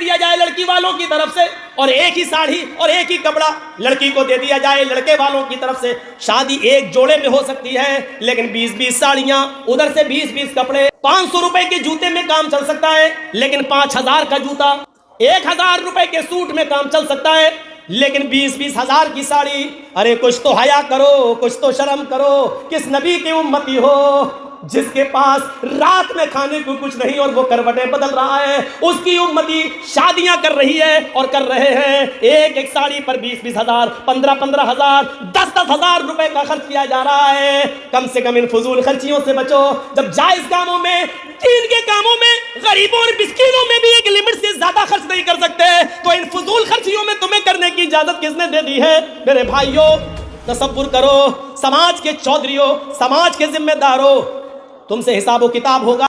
दिया जाए लड़की वालों की तरफ से, और एक ही साड़ी और एक ही कपड़ा लड़की को दे दिया जाए लड़के वालों की तरफ से। शादी एक जोड़े में हो सकती है, लेकिन 20-20 साड़ियां, उधर से 20-20 कपड़े। 500 रुपए के जूते में काम चल सकता है, लेकिन 5000 का जूता, 1000 रुपए के सूट में काम चल सकता है, लेकिन 20-20 हजार की साड़ी। अरे कुछ तो हया करो, कुछ तो शर्म करो। किस नबी की उम्मती हो जिसके पास रात में खाने को कुछ नहीं और वो करवटें बदल रहा है? उसकी उम्मती शादियां कर रही है और कर रहे हैं, एक एक साड़ी पर 20-20 हजार, 15-15 हजार, 10-10 हजार रुपए का खर्च किया जा रहा है। कम से कम इन फजूल खर्चियों से बचो। जब जायज कामों में, दीन के कामों में, गरीबों और मिस्कीनों में भी एक लिमिट से ज्यादा खर्च नहीं कर सकते, तो इन फजूल खर्चियों में तुम्हें करने की इजाजत किसने दे दी है? मेरे भाइयों, तसव्वुर करो, समाज के चौधरी हो, समाज के जिम्मेदार हो, तुमसे हिसाब व किताब होगा।